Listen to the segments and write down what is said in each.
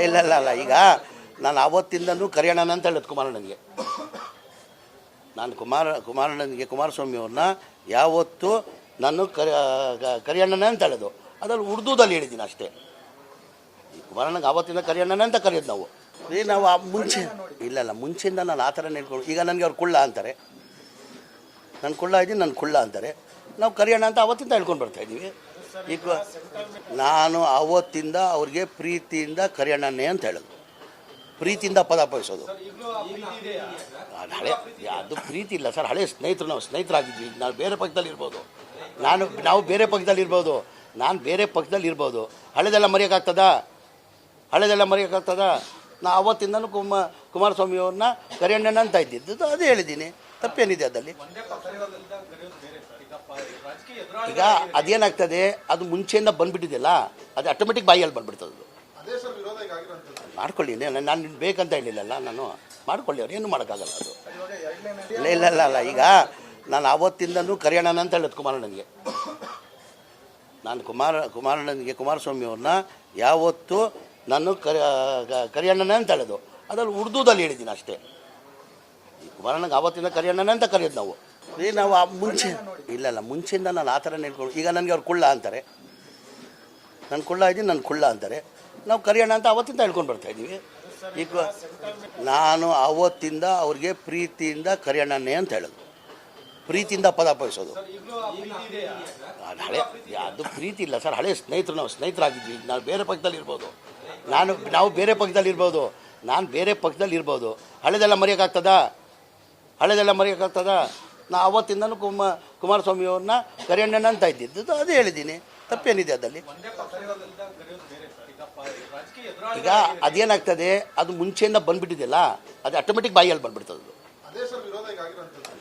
ಇಲ್ಲ ಈಗ ನಾನು ಆವತ್ತಿಂದನೂ ಕರಿಯೋಣ ಅಂತ ಹೇಳಿದ್ ಕುಮಾರಣ್ಣನಿಗೆ. ನಾನು ಕುಮಾರಣ್ಣನಿಗೆ ಕುಮಾರಸ್ವಾಮಿ ಅವ್ರನ್ನ ಯಾವತ್ತೂ ನಾನು ಕರಿಯಣ್ಣನೇ ಅಂತ ಹೇಳೋದು, ಅದ್ರಲ್ಲಿ ಉರ್ದುದಲ್ಲಿ ಹೇಳಿದ್ದೀನಿ ಅಷ್ಟೇ. ಕುಮಾರಣ್ಣಗೆ ಆವತ್ತಿಂದ ಕರಿಯಣ್ಣನೇ ಅಂತ ಕರೆಯೋದು ನಾವು. ನಾವು ಮುಂಚೆ ಇಲ್ಲ ಮುಂಚೆಯಿಂದ ನಾನು ಆ ಥರ ಹೇಳ್ಕೊಂಡು, ಈಗ ನನಗೆ ಅವ್ರು ಕುಳ್ಳ ಅಂತಾರೆ, ನಾನು ಕುಳ್ಳ ಇದ್ದೀನಿ, ನನ್ನ ಕುಳ್ಳ ಅಂತಾರೆ. ನಾವು ಕರಿಯೋಣ ಅಂತ ಅವತ್ತಿಂದ ಹೇಳ್ಕೊಂಡು ಬರ್ತಾಯಿದ್ದೀವಿ. ಈಗ ನಾನು ಅವತ್ತಿಂದ ಅವ್ರಿಗೆ ಪ್ರೀತಿಯಿಂದ ಕರಿಯಣ್ಣನೇ ಅಂತ ಹೇಳೋದು, ಪ್ರೀತಿಯಿಂದ ಪದ ಬಯಸೋದು. ಅದು ಹಳೆ, ಅದು ಪ್ರೀತಿ ಇಲ್ಲ ಸರ್, ಹಳೆ ಸ್ನೇಹಿತರು, ನಾವು ಸ್ನೇಹಿತರಾಗಿದ್ವಿ. ನಾವು ಬೇರೆ ಪಕ್ಷದಲ್ಲಿ ಇರ್ಬೋದು, ನಾವು ಬೇರೆ ಪಕ್ಷದಲ್ಲಿ ಇರ್ಬೋದು, ನಾನು ಬೇರೆ ಪಕ್ಷದಲ್ಲಿ ಇರ್ಬೋದು. ಹಳೆದೆಲ್ಲ ಮರೆಯೋಕ್ಕಾಗ್ತದ? ನಾ ಅವತ್ತಿಂದನೂ ಕುಮಾರಸ್ವಾಮಿ ಅವ್ರನ್ನ ಕರಿಯಣ್ಣನ ಅಂತ ಇದ್ದಿದ್ದು, ಅದೇ ಹೇಳಿದ್ದೀನಿ. ತಪ್ಪೇನಿದೆ ಅದಲ್ಲಿ? ಈಗ ಅದೇನಾಗ್ತದೆ, ಅದು ಮುಂಚೆಯಿಂದ ಬಂದುಬಿಟ್ಟಿದೆಯಲ್ಲ, ಅದು ಆಟೋಮೆಟಿಕ್ ಬಾಯಿಯಲ್ಲಿ ಬಂದುಬಿಡ್ತದೆ. ಮಾಡ್ಕೊಳ್ಳಿ, ನಾನು ಬೇಕಂತ ಹೇಳಿಲ್ಲಲ್ಲ, ನಾನು ಮಾಡ್ಕೊಳ್ಳಿ, ಅವ್ರು ಏನು ಮಾಡೋಕ್ಕಾಗಲ್ಲ. ಅದು ಇಲ್ಲ ಈಗ ನಾನು ಆವತ್ತಿಂದನೂ ಕರಿಯೋಣ ಅಂತ ಹೇಳೋದು ಕುಮಾರಣ್ಣನಿಗೆ. ನಾನು ಕುಮಾರಣ್ಣನಿಗೆ ಕುಮಾರಸ್ವಾಮಿ ಅವ್ರನ್ನ ಯಾವತ್ತೂ ನಾನು ಕರಿಯಣ್ಣನೇ ಅಂತ ಹೇಳೋದು, ಅದ್ರಲ್ಲಿ ಉರ್ದುದಲ್ಲಿ ಹೇಳಿದ್ದೀನಿ ಅಷ್ಟೇ. ಕುಮಾರಣ್ಣಗೆ ಆವತ್ತಿಂದ ಕರಿಯಣ್ಣನೇ ಅಂತ ಕರೆಯೋದು ನಾವು. ನಾವು ಮುಂಚೆ ಇಲ್ಲ ಮುಂಚೆಯಿಂದ ನಾನು ಆ ಥರ ಹೇಳ್ಕೊಂಡು, ಈಗ ನನಗೆ ಅವ್ರು ಕುಳ್ಳ ಅಂತಾರೆ, ನಾನು ಕುಳ್ಳ ಇದ್ದೀನಿ, ನನ್ನ ಕುಳ್ಳ ಅಂತಾರೆ. ನಾವು ಕರಿಯೋಣ ಅಂತ ಅವತ್ತಿಂದ ಹೇಳ್ಕೊಂಡು ಬರ್ತಾಯಿದ್ದೀವಿ. ಈಗ ನಾನು ಅವತ್ತಿಂದ ಅವ್ರಿಗೆ ಪ್ರೀತಿಯಿಂದ ಕರಿಯಣ್ಣನೇ ಅಂತ ಹೇಳೋದು, ಪ್ರೀತಿಯಿಂದ ಪದ ಬಯಸೋದು. ಅದು ಹಳೆ, ಅದು ಪ್ರೀತಿ ಇಲ್ಲ ಸರ್, ಹಳೆ ಸ್ನೇಹಿತರು, ನಾವು ಸ್ನೇಹಿತರಾಗಿದ್ವಿ. ನಾವು ಬೇರೆ ಪಕ್ಷದಲ್ಲಿ ಇರ್ಬೋದು, ನಾವು ಬೇರೆ ಪಕ್ಷದಲ್ಲಿ ಇರ್ಬೋದು, ನಾನು ಬೇರೆ ಪಕ್ಷದಲ್ಲಿ ಇರ್ಬೋದು. ಹಳೆದೆಲ್ಲ ಮರೆಯೋಕ್ಕಾಗ್ತದ? ನಾ ಅವತ್ತಿಂದನೂ ಕುಮಾರಸ್ವಾಮಿ ಅವ್ರನ್ನ ಕರಿಯಣ್ಣನ ಅಂತ ಇದ್ದಿದ್ದು, ಅದೇ ಹೇಳಿದ್ದೀನಿ. ತಪ್ಪೇನಿದೆ ಅದಲ್ಲಿ? ಈಗ ಅದೇನಾಗ್ತದೆ, ಅದು ಮುಂಚೆಯಿಂದ ಬಂದುಬಿಟ್ಟಿದೆಯಲ್ಲ, ಅದು ಆಟೋಮೆಟಿಕ್ ಬಾಯಿಯಲ್ಲಿ ಬಂದುಬಿಡ್ತದೆ.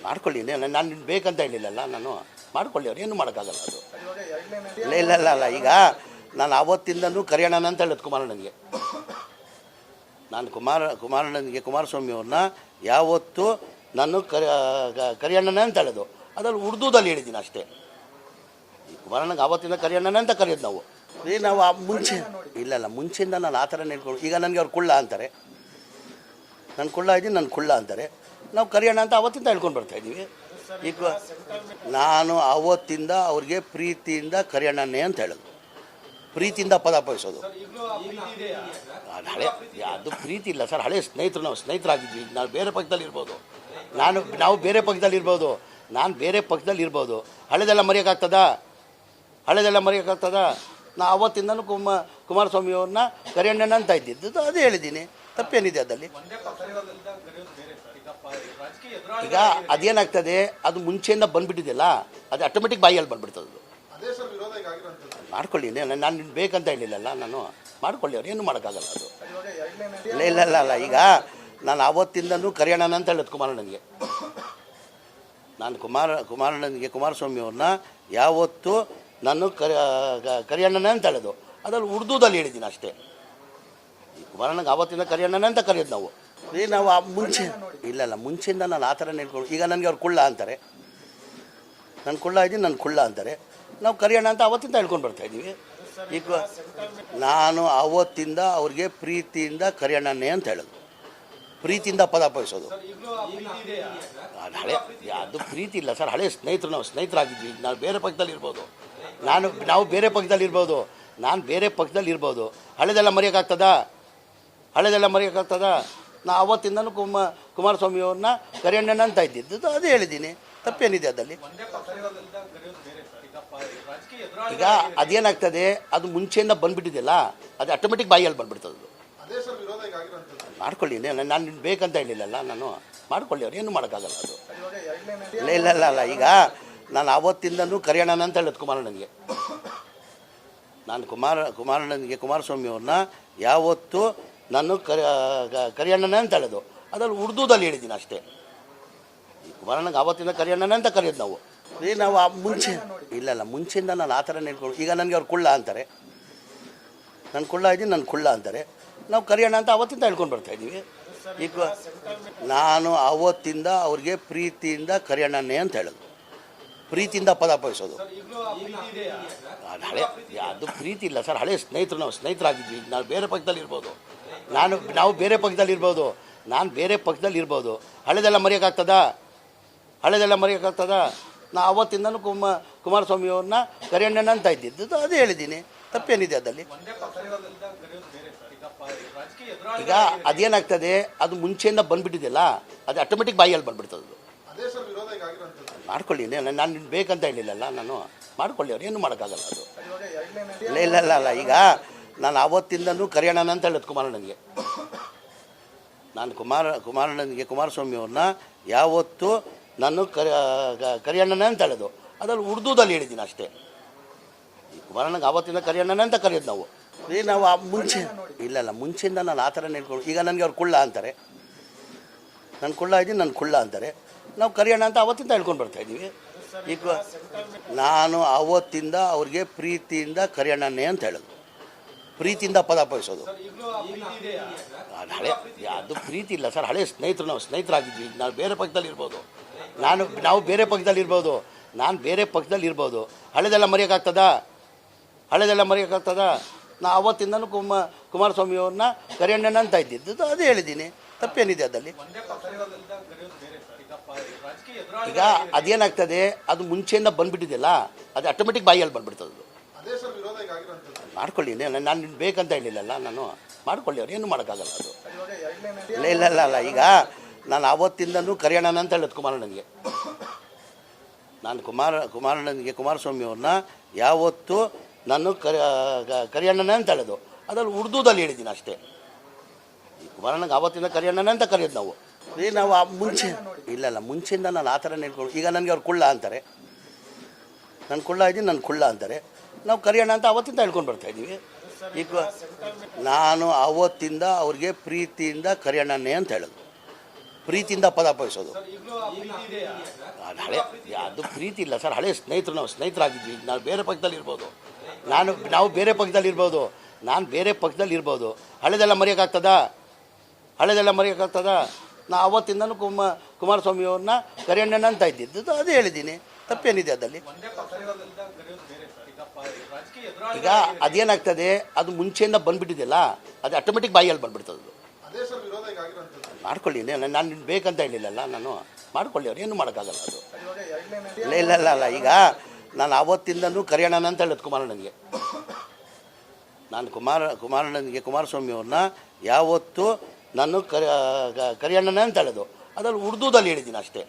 ಮಾಡ್ಕೊಳ್ಳಿ, ನಾನು ಬೇಕಂತ ಹೇಳಿಲ್ಲಲ್ಲ, ನಾನು ಮಾಡ್ಕೊಳ್ಳಿ, ಅವ್ರು ಏನು ಮಾಡೋಕ್ಕಾಗಲ್ಲ. ಅದು ಇಲ್ಲ ಈಗ ನಾನು ಆವತ್ತಿಂದನೂ ಕರಿಯೋಣ ಅಂತ ಹೇಳೋದು ಕುಮಾರಣ್ಣನಿಗೆ. ನಾನು ಕುಮಾರಣ್ಣನಿಗೆ ಕುಮಾರಸ್ವಾಮಿ ಅವ್ರನ್ನ ಯಾವತ್ತೂ ನಾನು ಕರಿಯಣ್ಣನೇ ಅಂತ ಹೇಳೋದು, ಅದ್ರಲ್ಲಿ ಉರ್ದುದಲ್ಲಿ ಹೇಳಿದ್ದೀನಿ ಅಷ್ಟೇ. ಕುಮಾರಣ್ಣಗೆ ಆವತ್ತಿಂದ ಕರಿಯಣ್ಣನೇ ಅಂತ ಕರೆಯೋದು ನಾವು. ನಾವು ಮುಂಚೆ ಇಲ್ಲ ಮುಂಚೆಯಿಂದ ನಾನು ಆ ಥರ ಹೇಳ್ಕೊಂಡು, ಈಗ ನನಗೆ ಅವ್ರು ಕುಳ್ಳ ಅಂತಾರೆ, ನಾನು ಕುಳ್ಳ ಇದ್ದೀನಿ, ನನ್ನ ಕುಳ್ಳ ಅಂತಾರೆ. ನಾವು ಕರಿಯೋಣ ಅಂತ ಅವತ್ತಿಂದ ಹೇಳ್ಕೊಂಡು ಬರ್ತಾಯಿದ್ದೀವಿ. ಈಗ ನಾನು ಅವತ್ತಿಂದ ಅವ್ರಿಗೆ ಪ್ರೀತಿಯಿಂದ ಕರಿಯಣ್ಣನೇ ಅಂತ ಹೇಳೋದು, ಪ್ರೀತಿಯಿಂದ ಪದ ಬಯಸೋದು. ಅದು ಹಳೆ, ಅದು ಪ್ರೀತಿ ಇಲ್ಲ ಸರ್, ಹಳೆ ಸ್ನೇಹಿತರು, ನಾವು ಸ್ನೇಹಿತರಾಗಿದ್ವಿ. ನಾವು ಬೇರೆ ಪಕ್ಷದಲ್ಲಿ ಇರ್ಬೋದು, ನಾವು ಬೇರೆ ಪಕ್ಷದಲ್ಲಿ ಇರ್ಬೋದು, ನಾನು ಬೇರೆ ಪಕ್ಷದಲ್ಲಿ ಇರ್ಬೋದು. ಹಳೆದೆಲ್ಲ ಮರೆಯೋಕ್ಕಾಗ್ತದ? ನಾ ಅವತ್ತಿಂದನೂ ಕುಮಾರಸ್ವಾಮಿ ಅವ್ರನ್ನ ಕರಿಯಣ್ಣನ ಅಂತ ಇದ್ದಿದ್ದು, ಅದೇ ಹೇಳಿದ್ದೀನಿ. ತಪ್ಪೇನಿದೆ ಅದಲ್ಲಿ? ಈಗ ಅದೇನಾಗ್ತದೆ, ಅದು ಮುಂಚೆಯಿಂದ ಬಂದುಬಿಟ್ಟಿದೆಯಲ್ಲ, ಅದು ಆಟೋಮೆಟಿಕ್ ಬಾಯಿಯಲ್ಲಿ ಬಂದುಬಿಡ್ತದೆ. ಮಾಡ್ಕೊಳ್ಳಿ, ನಾನು ಬೇಕಂತ ಹೇಳಿಲ್ಲಲ್ಲ, ನಾನು ಮಾಡ್ಕೊಳ್ಳಿ, ಅವ್ರು ಏನು ಮಾಡೋಕ್ಕಾಗಲ್ಲ. ಅದು ಇಲ್ಲ ಈಗ ನಾನು ಆವತ್ತಿಂದನೂ ಕರಿಯೋಣ ಅಂತ ಹೇಳೋದು ಕುಮಾರಣ್ಣನಿಗೆ. ನಾನು ಕುಮಾರಣ್ಣನಿಗೆ ಕುಮಾರಸ್ವಾಮಿ ಅವ್ರನ್ನ ಯಾವತ್ತೂ ನಾನು ಕರಿಯಣ್ಣನೇ ಅಂತ ಹೇಳೋದು, ಅದ್ರಲ್ಲಿ ಉರ್ದುದಲ್ಲಿ ಹೇಳಿದ್ದೀನಿ ಅಷ್ಟೇ. ಕುಮಾರಣ್ಣಗೆ ಆವತ್ತಿಂದ ಕರಿಯಣ್ಣನೇ ಅಂತ ಕರೆಯೋದು ನಾವು. ನಾವು ಮುಂಚೆ ಇಲ್ಲ ಮುಂಚೆಯಿಂದ ನಾನು ಆ ಥರ ಹೇಳ್ಕೊಂಡು, ಈಗ ನನಗೆ ಅವ್ರು ಕುಳ್ಳ ಅಂತಾರೆ, ನಾನು ಕುಳ್ಳ ಇದ್ದೀನಿ, ನನ್ನ ಕುಳ್ಳ ಅಂತಾರೆ. ನಾವು ಕರಿಯೋಣ ಅಂತ ಅವತ್ತಿಂದ ಹೇಳ್ಕೊಂಡು ಬರ್ತಾಯಿದ್ದೀವಿ. ಈಗ ನಾನು ಅವತ್ತಿಂದ ಅವ್ರಿಗೆ ಪ್ರೀತಿಯಿಂದ ಕರಿಯಣ್ಣನೇ ಅಂತ ಹೇಳೋದು, ಪ್ರೀತಿಯಿಂದ ಪದ ಬಯಸೋದು. ಅದು ಹಳೆ, ಅದು ಪ್ರೀತಿ ಇಲ್ಲ ಸರ್, ಹಳೆ ಸ್ನೇಹಿತರು, ನಾವು ಸ್ನೇಹಿತರಾಗಿದ್ವಿ. ನಾವು ಬೇರೆ ಪಕ್ಷದಲ್ಲಿ ಇರ್ಬೋದು, ನಾವು ಬೇರೆ ಪಕ್ಷದಲ್ಲಿ ಇರ್ಬೋದು, ನಾನು ಬೇರೆ ಪಕ್ಷದಲ್ಲಿ ಇರ್ಬೋದು. ಹಳೆದೆಲ್ಲ ಮರೆಯೋಕ್ಕಾಗ್ತದ? ನಾ ಅವತ್ತಿಂದನೂ ಕುಮಾರಸ್ವಾಮಿ ಅವ್ರನ್ನ ಕರಿಯಣ್ಣನ ಅಂತ ಇದ್ದಿದ್ದು, ಅದೇ ಹೇಳಿದ್ದೀನಿ. ತಪ್ಪೇನಿದೆ ಅದಲ್ಲಿ? ಈಗ ಅದೇನಾಗ್ತದೆ, ಅದು ಮುಂಚೆಯಿಂದ ಬಂದುಬಿಟ್ಟಿದೆಯಲ್ಲ, ಅದು ಆಟೋಮೆಟಿಕ್ ಬಾಯಿಯಲ್ಲಿ ಬಂದುಬಿಡ್ತದೆ. ಮಾಡ್ಕೊಳ್ಳಿ, ನಾನು ಬೇಕಂತ ಹೇಳಿಲ್ಲಲ್ಲ, ನಾನು ಮಾಡ್ಕೊಳ್ಳಿ, ಅವ್ರು ಏನು ಮಾಡೋಕ್ಕಾಗಲ್ಲ. ಅದು ಇಲ್ಲ ಈಗ ನಾನು ಆವತ್ತಿಂದನೂ ಕರಿಯೋಣ ಅಂತ ಹೇಳೋದು ಕುಮಾರಣ್ಣನಿಗೆ. ನಾನು ಕುಮಾರಣ್ಣನಿಗೆ ಕುಮಾರಸ್ವಾಮಿ ಅವ್ರನ್ನ ಯಾವತ್ತೂ ನಾನು ಕರಿಯಣ್ಣನೇ ಅಂತ ಹೇಳೋದು, ಅದ್ರಲ್ಲಿ ಉರ್ದುದಲ್ಲಿ ಹೇಳಿದ್ದೀನಿ ಅಷ್ಟೇ. ಕುಮಾರಣ್ಣಗೆ ಆವತ್ತಿಂದ ಕರಿಯಣ್ಣನೇ ಅಂತ ಕರೆಯೋದು ನಾವು. ನಾವು ಮುಂಚೆ ಇಲ್ಲ ಮುಂಚೆಯಿಂದ ನಾನು ಆ ಥರ ಹೇಳ್ಕೊಂಡು, ಈಗ ನನಗೆ ಅವ್ರು ಕುಳ್ಳ ಅಂತಾರೆ, ನಾನು ಕುಳ್ಳ ಇದ್ದೀನಿ, ನನ್ನ ಕುಳ್ಳ ಅಂತಾರೆ. ನಾವು ಕರಿಯೋಣ ಅಂತ ಅವತ್ತಿಂದ ಹೇಳ್ಕೊಂಡು ಬರ್ತಾಯಿದ್ದೀವಿ. ಈಗ ನಾನು ಅವತ್ತಿಂದ ಅವ್ರಿಗೆ ಪ್ರೀತಿಯಿಂದ ಕರಿಯಣ್ಣನೇ ಅಂತ ಹೇಳೋದು, ಪ್ರೀತಿಯಿಂದ ಪದ ಬಯಸೋದು. ಅದು ಹಳೆ, ಅದು ಪ್ರೀತಿ ಇಲ್ಲ ಸರ್, ಹಳೆ ಸ್ನೇಹಿತರು, ನಾವು ಸ್ನೇಹಿತರಾಗಿದ್ವಿ. ನಾವು ಬೇರೆ ಪಕ್ಷದಲ್ಲಿ ಇರ್ಬೋದು, ನಾವು ಬೇರೆ ಪಕ್ಷದಲ್ಲಿ ಇರ್ಬೋದು, ನಾನು ಬೇರೆ ಪಕ್ಷದಲ್ಲಿ ಇರ್ಬೋದು, ಹಳೆದೆಲ್ಲ ಮರೆಯೋಕ್ಕಾಗ್ತದ. ನಾ ಅವತ್ತಿಂದನೂ ಕುಮಾರಸ್ವಾಮಿಯವ್ರನ್ನ ಕರಿಯಣ್ಣನ ಅಂತ ಇದ್ದಿದ್ದು ಅದೇ ಹೇಳಿದ್ದೀನಿ, ತಪ್ಪೇನಿದೆ ಅದಲ್ಲಿ. ಈಗ ಅದೇನಾಗ್ತದೆ, ಅದು ಮುಂಚೆಯಿಂದ ಬಂದ್ಬಿಟ್ಟಿದೆಯಲ್ಲ, ಅದು ಆಟೋಮೆಟಿಕ್ ಬಾಯಲ್ಲಿ ಬಂದ್ಬಿಡ್ತದೆ. ಮಾಡ್ಕೊಳ್ಳಿ, ನಾನು ಬೇಕಂತ ಹೇಳಿಲ್ಲಲ್ಲ, ನಾನು ಮಾಡ್ಕೊಳ್ಳಿ, ಅವ್ರು ಏನು ಮಾಡೋಕ್ಕಾಗಲ್ಲ ಅದು. ಇಲ್ಲ ಈಗ ನಾನು ಅವತ್ತಿಂದನೂ ಕರಿಯಣ್ಣನ ಅಂತ ಹೇಳೋದು ಕುಮಾರಣ್ಣನಿಗೆ. ನಾನು ಕುಮಾರಸ್ವಾಮಿಯವ್ರನ್ನ ಯಾವತ್ತೂ ನಾನು ಕರಿಯಣ್ಣನ ಅಂತ ಹೇಳೋದು, ಅದ್ರಲ್ಲಿ ಉರ್ದುದಲ್ಲಿ ಹೇಳಿದ್ದೀನಿ ಅಷ್ಟೇ. ಕುಮಾರಣ್ಣಗೆ ಆವತ್ತಿಂದ ಕರಿಯಣ್ಣನ ಅಂತ ಕರೆಯೋದು ನಾವು. ನಾವು ಮುಂಚೆಯಿಂದ ನಾನು ಆ ಥರ ಹೇಳ್ಕೊಂಡು, ಈಗ ನನಗೆ ಅವ್ರು ಕುಳ್ಳ ಅಂತಾರೆ, ನಾನು ಕುಳ್ಳ ಅಂತಾರೆ, ನಾವು ಕರಿಯಣ್ಣ ಅಂತ ಅವತ್ತಿಂದ ಹೇಳ್ಕೊಂಡು ಬರ್ತಾಯಿದ್ದೀವಿ. ಈಗ ನಾನು ಅವತ್ತಿಂದ ಅವ್ರಿಗೆ ಪ್ರೀತಿಯಿಂದ ಕರಿಯಣ್ಣನೇ ಅಂತ ಹೇಳೋದು, ಪ್ರೀತಿಯಿಂದ ಪದ ಬಯಸೋದು. ಅದು ಪ್ರೀತಿ ಇಲ್ಲ ಸರ್, ಹಳೆ ಸ್ನೇಹಿತರು, ನಾವು ಸ್ನೇಹಿತರಾಗಿದ್ವಿ. ನಾವು ಬೇರೆ ಪಕ್ಷದಲ್ಲಿ ಇರ್ಬೋದು, ನಾವು ಬೇರೆ ಪಕ್ಷದಲ್ಲಿ ಇರ್ಬೋದು, ನಾನು ಬೇರೆ ಪಕ್ಷದಲ್ಲಿ ಇರ್ಬೋದು, ಹಳೆದೆಲ್ಲ ಮರೆಯೋಕ್ಕಾಗ್ತದ. ನಾ ಅವತ್ತಿಂದನೂ ಕುಮಾರಸ್ವಾಮಿಯವ್ರನ್ನ ಕರಿಯಣ್ಣನ ಅಂತ ಇದ್ದಿದ್ದು ಅದೇ ಹೇಳಿದ್ದೀನಿ, ತಪ್ಪೇನಿದೆ ಅದಲ್ಲಿ. ಈಗ ಅದೇನಾಗ್ತದೆ, ಅದು ಮುಂಚೆಯಿಂದ ಬಂದ್ಬಿಟ್ಟಿದೆಯಲ್ಲ, ಅದು ಆಟೋಮೆಟಿಕ್ ಬಾಯಲ್ಲಿ ಬಂದ್ಬಿಡ್ತದೆ. ಮಾಡ್ಕೊಳ್ಳಿ, ನಾನು ಬೇಕಂತ ಹೇಳಿಲ್ಲಲ್ಲ, ನಾನು ಮಾಡ್ಕೊಳ್ಳಿ, ಅವ್ರು ಏನು ಮಾಡೋಕ್ಕಾಗಲ್ಲ ಅದು. ಇಲ್ಲ ಈಗ ನಾನು ಅವತ್ತಿಂದನೂ ಕರಿಯಣ್ಣನ ಅಂತ ಹೇಳೋದು ಕುಮಾರಣ್ಣನಿಗೆ. ನಾನು ಕುಮಾರಸ್ವಾಮಿಯವ್ರನ್ನ ಯಾವತ್ತೂ ನಾನು ಕರಿಯಣ್ಣನ ಅಂತ ಹೇಳೋದು, ಅದ್ರಲ್ಲಿ ಉರ್ದುದಲ್ಲಿ ಹೇಳಿದ್ದೀನಿ ಅಷ್ಟೇ. ಕುಮಾರಣ್ಣಗೆ ಆವತ್ತಿಂದ ಕರಿಯಣ್ಣನ ಅಂತ ಕರೆಯೋದು ನಾವು. ನಾವು ಮುಂಚೆಯಿಂದ ನಾನು ಆ ಥರ ಹೇಳ್ಕೊಂಡು, ಈಗ ನನಗೆ ಅವ್ರು ಕುಳ್ಳ ಅಂತಾರೆ, ನಾನು ಕುಳ್ಳ ಅಂತಾರೆ, ನಾವು ಕರಿಯಣ್ಣ ಅಂತ ಅವತ್ತಿಂದ ಹೇಳ್ಕೊಂಡು ಬರ್ತಾಯಿದ್ದೀವಿ. ಈಗ ನಾನು ಅವತ್ತಿಂದ ಅವ್ರಿಗೆ ಪ್ರೀತಿಯಿಂದ ಕರಿಯಣ್ಣನೇ ಅಂತ ಹೇಳೋದು, ಪ್ರೀತಿಯಿಂದ ಪದ ಬಯಸೋದು. ಅದು ಪ್ರೀತಿ ಇಲ್ಲ ಸರ್, ಹಳೆ ಸ್ನೇಹಿತರು, ನಾವು ಸ್ನೇಹಿತರಾಗಿದ್ವಿ. ನಾವು ಬೇರೆ ಪಕ್ಷದಲ್ಲಿ ಇರ್ಬೋದು, ನಾವು ಬೇರೆ ಪಕ್ಷದಲ್ಲಿ ಇರ್ಬೋದು, ನಾನು ಬೇರೆ ಪಕ್ಷದಲ್ಲಿ ಇರ್ಬೋದು, ಹಳೆದೆಲ್ಲ ಮರೆಯೋಕ್ಕಾಗ್ತದ. ನಾ ಅವತ್ತಿಂದನೂ ಕುಮಾರಸ್ವಾಮಿಯವ್ರನ್ನ ಕರಿಯಣ್ಣನ ಅಂತ ಇದ್ದಿದ್ದು ಅದೇ ಹೇಳಿದ್ದೀನಿ, ತಪ್ಪೇನಿದೆ ಅದಲ್ಲಿ. ಈಗ ಅದೇನಾಗ್ತದೆ, ಅದು ಮುಂಚೆಯಿಂದ ಬಂದ್ಬಿಟ್ಟಿದೆಯಲ್ಲ, ಅದು ಆಟೋಮೆಟಿಕ್ ಬಾಯಲ್ಲಿ ಬಂದ್ಬಿಡ್ತದೆ. ಮಾಡ್ಕೊಳ್ಳಿ, ನಾನು ಬೇಕಂತ ಹೇಳಿಲ್ಲಲ್ಲ, ನಾನು ಮಾಡ್ಕೊಳ್ಳಿ, ಅವ್ರು ಏನು ಮಾಡೋಕ್ಕಾಗಲ್ಲ ಅದು. ಇಲ್ಲ ಈಗ ನಾನು ಅವತ್ತಿಂದನೂ ಕರಿಯಣ್ಣನ ಅಂತ ಹೇಳೋದು ಕುಮಾರಣ್ಣನಿಗೆ. ನಾನು ಕುಮಾರಸ್ವಾಮಿಯವ್ರನ್ನ ಯಾವತ್ತೂ ನಾನು ಕರಿಯಣ್ಣನ ಅಂತ ಹೇಳೋದು, ಅದ್ರಲ್ಲಿ ಉರ್ದುದಲ್ಲಿ ಹೇಳಿದ್ದೀನಿ ಅಷ್ಟೇ.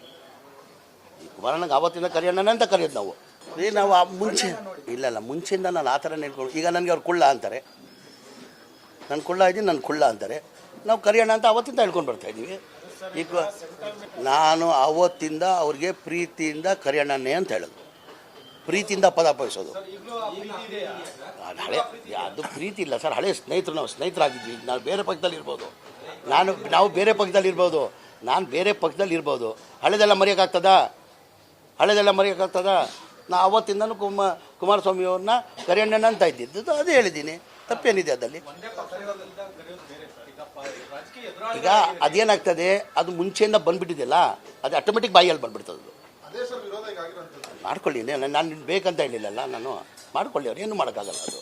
ಕುಮಾರಣ್ಣಗೆ ಆವತ್ತಿಂದ ಕರಿಯಣ್ಣನ ಅಂತ ಕರೆಯೋದು ನಾವು. ನಾವು ಮುಂಚೆಯಿಂದ ನಾನು ಆ ಥರ ಹೇಳ್ಕೊಂಡು, ಈಗ ನನಗೆ ಅವ್ರು ಕುಳ್ಳ ಅಂತಾರೆ, ನಾನು ಕುಳ್ಳ ಅಂತಾರೆ, ನಾವು ಕರಿಯಣ್ಣ ಅಂತ ಅವತ್ತಿಂದ ಹೇಳ್ಕೊಂಡು ಬರ್ತಾಯಿದ್ದೀವಿ. ಈಗ ನಾನು ಅವತ್ತಿಂದ ಅವ್ರಿಗೆ ಪ್ರೀತಿಯಿಂದ ಕರಿಯಣ್ಣನೇ ಅಂತ ಹೇಳೋದು, ಪ್ರೀತಿಯಿಂದ ಪದ ಬಯಸೋದು. ಅದು ಪ್ರೀತಿ ಇಲ್ಲ ಸರ್, ಹಳೆ ಸ್ನೇಹಿತರು, ನಾವು ಸ್ನೇಹಿತರಾಗಿದ್ವಿ. ನಾವು ಬೇರೆ ಪಕ್ಷದಲ್ಲಿ ಇರ್ಬೋದು, ನಾವು ಬೇರೆ ಪಕ್ಷದಲ್ಲಿ ಇರ್ಬೋದು, ನಾನು ಬೇರೆ ಪಕ್ಷದಲ್ಲಿ ಇರ್ಬೋದು, ಹಳೆದೆಲ್ಲ ಮರೆಯೋಕ್ಕಾಗ್ತದ. ನಾ ಅವತ್ತಿಂದನೂ ಕುಮಾರಸ್ವಾಮಿಯವ್ರನ್ನ ಕರಿಯಣ್ಣನ ಅಂತ ಇದ್ದಿದ್ದು ಅದೇ ಹೇಳಿದ್ದೀನಿ, ತಪ್ಪೇನಿದೆ ಅದಲ್ಲಿ. ಈಗ ಅದೇನಾಗ್ತದೆ, ಅದು ಮುಂಚೆಯಿಂದ ಬಂದ್ಬಿಟ್ಟಿದೆಯಲ್ಲ, ಅದು ಆಟೋಮೆಟಿಕ್ ಬಾಯಲ್ಲಿ ಬಂದ್ಬಿಡ್ತದೆ. ಮಾಡ್ಕೊಳ್ಳಿ, ನಾನು ಬೇಕಂತ ಹೇಳಿಲ್ಲಲ್ಲ, ನಾನು ಮಾಡ್ಕೊಳ್ಳಿ, ಅವ್ರು ಏನು ಮಾಡೋಕ್ಕಾಗಲ್ಲ ಅದು.